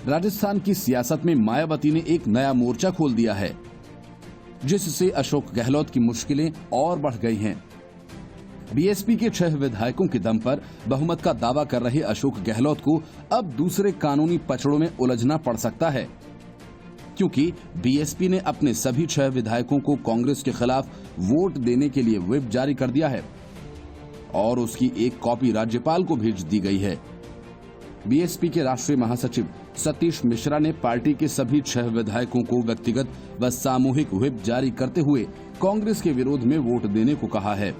राजस्थान की सियासत में मायावती ने एक नया मोर्चा खोल दिया है, जिससे अशोक गहलोत की मुश्किलें और बढ़ गई हैं। बीएसपी के 6 विधायकों के दम पर बहुमत का दावा कर रहे अशोक गहलोत को अब दूसरे कानूनी पचड़ों में उलझना पड़ सकता है, क्योंकि बीएसपी ने अपने सभी 6 विधायकों को कांग्रेस के खिलाफ वोट देने के लिए व्हिप जारी कर दिया है और उसकी एक कॉपी राज्यपाल को भेज दी गई है। बीएसपी के राष्ट्रीय महासचिव सतीश मिश्रा ने पार्टी के सभी 6 विधायकों को व्यक्तिगत व सामूहिक व्हिप जारी करते हुए कांग्रेस के विरोध में वोट देने को कहा है,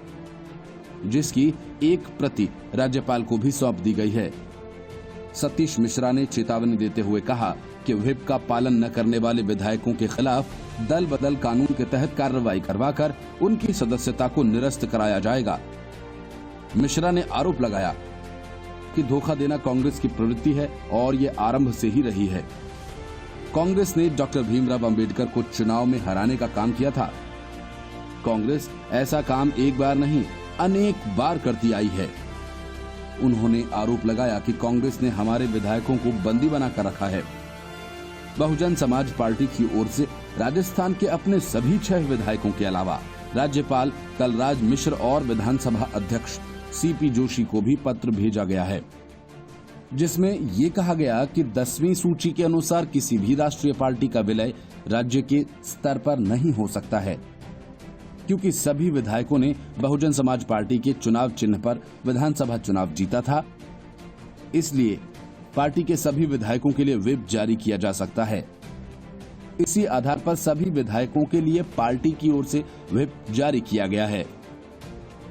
जिसकी एक प्रति राज्यपाल को भी सौंप दी गई है। सतीश मिश्रा ने चेतावनी देते हुए कहा कि व्हिप का पालन न करने वाले विधायकों के खिलाफ दल बदल कानून के तहत कार्रवाई करवाकर उनकी सदस्यता को निरस्त कराया जाएगा। मिश्रा ने आरोप लगाया कि धोखा देना कांग्रेस की प्रवृत्ति है और ये आरंभ से ही रही है। कांग्रेस ने डॉक्टर भीमराव अंबेडकर को चुनाव में हराने का काम किया था। कांग्रेस ऐसा काम एक बार नहीं अनेक बार करती आई है। उन्होंने आरोप लगाया कि कांग्रेस ने हमारे विधायकों को बंदी बनाकर रखा है। बहुजन समाज पार्टी की ओर से राजस्थान के अपने सभी 6 विधायकों के अलावा राज्यपाल कलराज मिश्र और विधानसभा अध्यक्ष सीपी जोशी को भी पत्र भेजा गया है, जिसमें ये कहा गया कि 10वीं सूची के अनुसार किसी भी राष्ट्रीय पार्टी का विलय राज्य के स्तर पर नहीं हो सकता है, क्योंकि सभी विधायकों ने बहुजन समाज पार्टी के चुनाव चिन्ह पर विधानसभा चुनाव जीता था। इसलिए पार्टी के सभी विधायकों के लिए व्हिप जारी किया जा सकता है। इसी आधार पर सभी विधायकों के लिए पार्टी की ओर से व्हिप जारी किया गया है।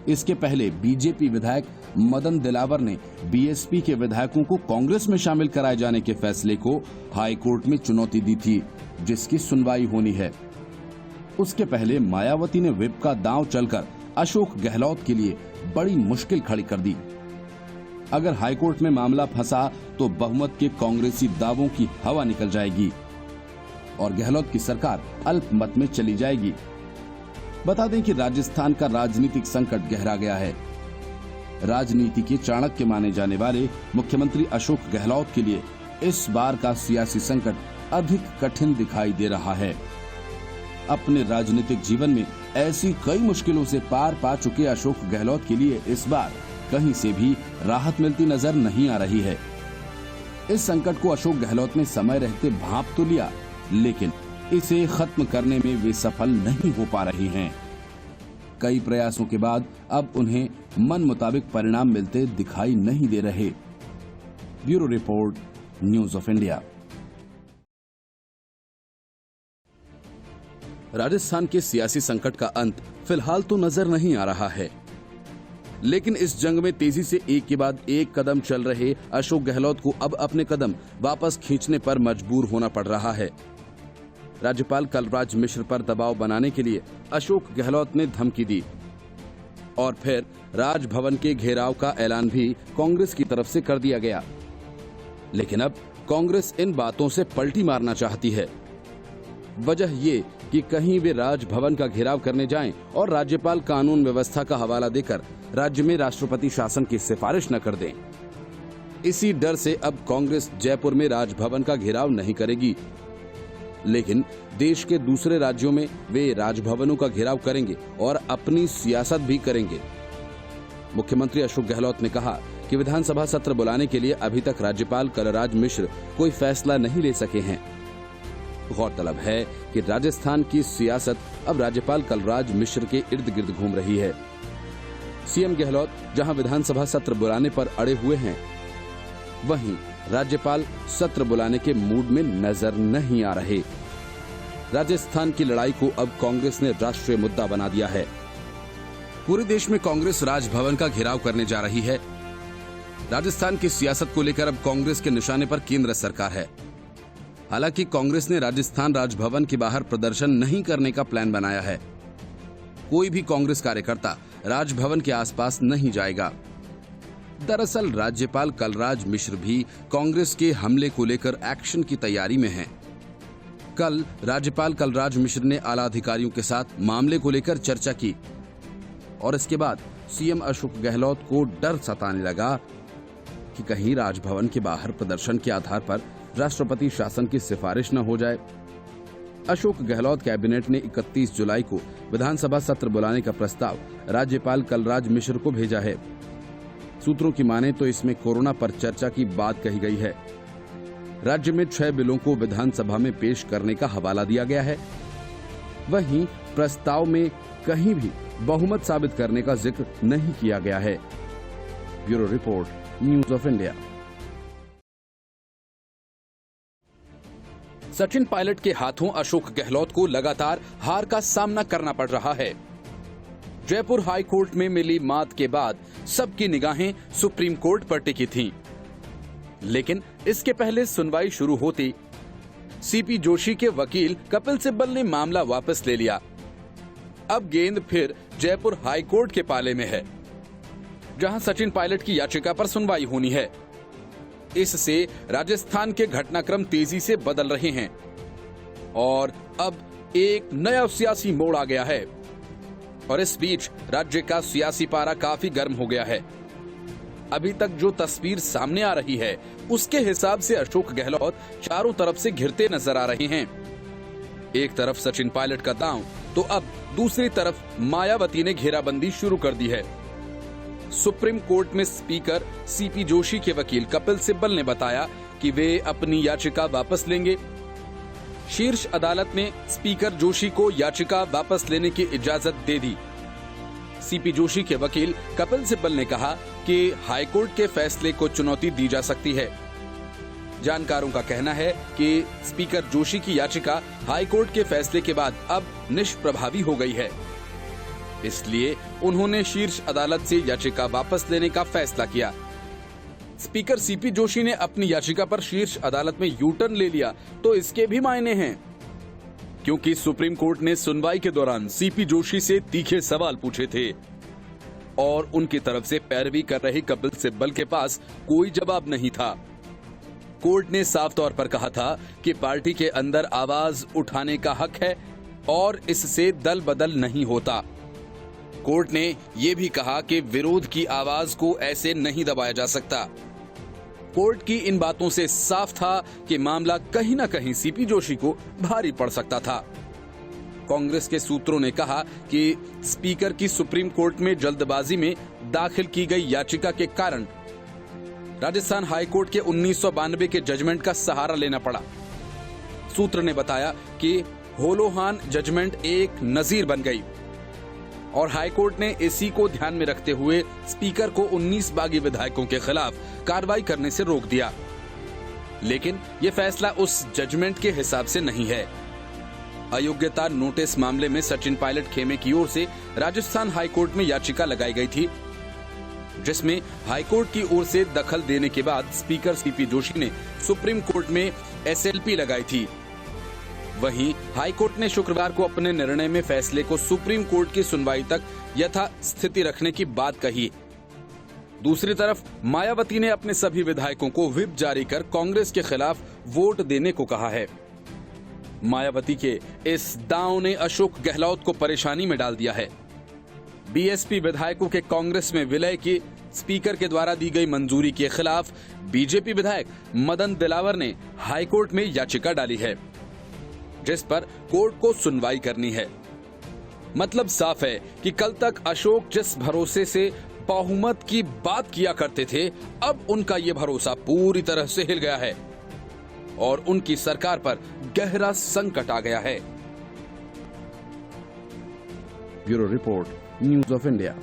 इसके पहले बीजेपी विधायक मदन दिलावर ने बीएसपी के विधायकों को कांग्रेस में शामिल कराए जाने के फैसले को हाई कोर्ट में चुनौती दी थी, जिसकी सुनवाई होनी है। उसके पहले मायावती ने व्हिप का दांव चलकर अशोक गहलोत के लिए बड़ी मुश्किल खड़ी कर दी। अगर हाईकोर्ट में मामला फंसा तो बहुमत के कांग्रेसी दावों की हवा निकल जाएगी और गहलोत की सरकार अल्पमत में चली जाएगी। बता दें कि राजस्थान का राजनीतिक संकट गहरा गया है। राजनीति के चाणक्य माने जाने वाले मुख्यमंत्री अशोक गहलोत के लिए इस बार का सियासी संकट अधिक कठिन दिखाई दे रहा है। अपने राजनीतिक जीवन में ऐसी कई मुश्किलों से पार पा चुके अशोक गहलोत के लिए इस बार कहीं से भी राहत मिलती नजर नहीं आ रही है। इस संकट को अशोक गहलोत ने समय रहते भांप तो लिया, लेकिन इसे खत्म करने में वे सफल नहीं हो पा रहे हैं। कई प्रयासों के बाद अब उन्हें मन मुताबिक परिणाम मिलते दिखाई नहीं दे रहे। Bureau report, news of India. Rajasthan के सियासी संकट का अंत फिलहाल तो नजर नहीं आ रहा है, लेकिन इस जंग में तेजी से एक के बाद एक कदम चल रहे अशोक गहलोत को अब अपने कदम वापस खींचने पर मजबूर होना पड़ रहा है। राज्यपाल कलराज मिश्र पर दबाव बनाने के लिए अशोक गहलोत ने धमकी दी और फिर राजभवन के घेराव का ऐलान भी कांग्रेस की तरफ से कर दिया गया। लेकिन अब कांग्रेस इन बातों से पलटी मारना चाहती है। वजह ये कि कहीं वे राजभवन का घेराव करने जाएं और राज्यपाल कानून व्यवस्था का हवाला देकर राज्य में राष्ट्रपति शासन की सिफारिश न कर दें। इसी डर से अब कांग्रेस जयपुर में राजभवन का घेराव नहीं करेगी, लेकिन देश के दूसरे राज्यों में वे राजभवनों का घेराव करेंगे और अपनी सियासत भी करेंगे। मुख्यमंत्री अशोक गहलोत ने कहा कि विधानसभा सत्र बुलाने के लिए अभी तक राज्यपाल कलराज मिश्र कोई फैसला नहीं ले सके हैं। गौरतलब है कि राजस्थान की सियासत अब राज्यपाल कलराज मिश्र के इर्द गिर्द घूम रही है। सीएम गहलोत जहां विधानसभा सत्र बुलाने पर अड़े हुए हैं, वहीं राज्यपाल सत्र बुलाने के मूड में नजर नहीं आ रहे। राजस्थान की लड़ाई को अब कांग्रेस ने राष्ट्रीय मुद्दा बना दिया है। पूरे देश में कांग्रेस राजभवन का घेराव करने जा रही है। राजस्थान की सियासत को लेकर अब कांग्रेस के निशाने पर केंद्र सरकार है। हालांकि कांग्रेस ने राजस्थान राजभवन के बाहर प्रदर्शन नहीं करने का प्लान बनाया है। कोई भी कांग्रेस कार्यकर्ता राजभवन के आसपास नहीं जाएगा। दरअसल राज्यपाल कलराज मिश्र भी कांग्रेस के हमले को लेकर एक्शन की तैयारी में हैं। कल राज्यपाल कलराज मिश्र ने आला अधिकारियों के साथ मामले को लेकर चर्चा की और इसके बाद सीएम अशोक गहलोत को डर सताने लगा कि कहीं राजभवन के बाहर प्रदर्शन के आधार पर राष्ट्रपति शासन की सिफारिश न हो जाए। अशोक गहलोत कैबिनेट ने 31 जुलाई को विधानसभा सत्र बुलाने का प्रस्ताव राज्यपाल कलराज मिश्र को भेजा है। सूत्रों की माने तो इसमें कोरोना पर चर्चा की बात कही गई है। राज्य में 6 बिलों को विधानसभा में पेश करने का हवाला दिया गया है। वहीं प्रस्ताव में कहीं भी बहुमत साबित करने का जिक्र नहीं किया गया है। Bureau report, news of India. Sachin Pilot के हाथों अशोक गहलोत को लगातार हार का सामना करना पड़ रहा है। जयपुर हाई कोर्ट में मिली मात के बाद सबकी निगाहें सुप्रीम कोर्ट पर टिकी थीं। लेकिन इसके पहले सुनवाई शुरू होती सीपी जोशी के वकील कपिल सिब्बल ने मामला वापस ले लिया। अब गेंद फिर जयपुर हाई कोर्ट के पाले में है, जहां सचिन पायलट की याचिका पर सुनवाई होनी है। इससे राजस्थान के घटनाक्रम तेजी से बदल रहे हैं और अब एक नया सियासी मोड़ आ गया है। और इस बीच राज्य का सियासी पारा काफी गर्म हो गया है। अभी तक जो तस्वीर सामने आ रही है उसके हिसाब से अशोक गहलोत चारों तरफ से घिरते नजर आ रहे हैं। एक तरफ सचिन पायलट का दांव तो अब दूसरी तरफ मायावती ने घेराबंदी शुरू कर दी है। सुप्रीम कोर्ट में स्पीकर सीपी जोशी के वकील कपिल सिब्बल ने बताया कि वे अपनी याचिका वापस लेंगे। शीर्ष अदालत ने स्पीकर जोशी को याचिका वापस लेने की इजाजत दे दी। सीपी जोशी के वकील कपिल सिब्बल ने कहा कि हाईकोर्ट के फैसले को चुनौती दी जा सकती है। जानकारों का कहना है कि स्पीकर जोशी की याचिका हाईकोर्ट के फैसले के बाद अब निष्प्रभावी हो गई है, इसलिए उन्होंने शीर्ष अदालत से याचिका वापस लेने का फैसला किया। स्पीकर सीपी जोशी ने अपनी याचिका पर शीर्ष अदालत में यू टर्न ले लिया तो इसके भी मायने हैं, क्योंकि सुप्रीम कोर्ट ने सुनवाई के दौरान सीपी जोशी से तीखे सवाल पूछे थे और उनकी तरफ से पैरवी कर रहे कपिल सिब्बल के पास कोई जवाब नहीं था। कोर्ट ने साफ तौर पर कहा था कि पार्टी के अंदर आवाज उठाने का हक है और इससे दल बदल नहीं होता। कोर्ट ने यह भी कहा कि विरोध की आवाज को ऐसे नहीं दबाया जा सकता। कोर्ट की इन बातों से साफ था कि मामला कहीं न कहीं सीपी जोशी को भारी पड़ सकता था। कांग्रेस के सूत्रों ने कहा कि स्पीकर की सुप्रीम कोर्ट में जल्दबाजी में दाखिल की गई याचिका के कारण राजस्थान हाईकोर्ट के 1992 के जजमेंट का सहारा लेना पड़ा। सूत्र ने बताया कि होलोहान जजमेंट एक नजीर बन गई और हाईकोर्ट ने इसी को ध्यान में रखते हुए स्पीकर को 19 बागी विधायकों के खिलाफ कार्रवाई करने से रोक दिया। लेकिन यह फैसला उस जजमेंट के हिसाब से नहीं है। अयोग्यता नोटिस मामले में सचिन पायलट खेमे की ओर से राजस्थान हाईकोर्ट में याचिका लगाई गई थी, जिसमें हाईकोर्ट की ओर से दखल देने के बाद स्पीकर सीपी जोशी ने सुप्रीम कोर्ट में एसएलपी लगाई थी। वहीं हाईकोर्ट ने शुक्रवार को अपने निर्णय में फैसले को सुप्रीम कोर्ट की सुनवाई तक यथास्थिति रखने की बात कही। दूसरी तरफ मायावती ने अपने सभी विधायकों को व्हिप जारी कर कांग्रेस के खिलाफ वोट देने को कहा है। मायावती के इस दांव ने अशोक गहलोत को परेशानी में डाल दिया है। बीएसपी विधायकों के कांग्रेस में विलय की स्पीकर के द्वारा दी गई मंजूरी के खिलाफ बीजेपी विधायक मदन दिलावर ने हाईकोर्ट में याचिका डाली है, जिस पर कोर्ट को सुनवाई करनी है। मतलब साफ है कि कल तक अशोक जिस भरोसे से बहुमत की बात किया करते थे, अब उनका ये भरोसा पूरी तरह से हिल गया है और उनकी सरकार पर गहरा संकट आ गया है। Bureau report, news of India.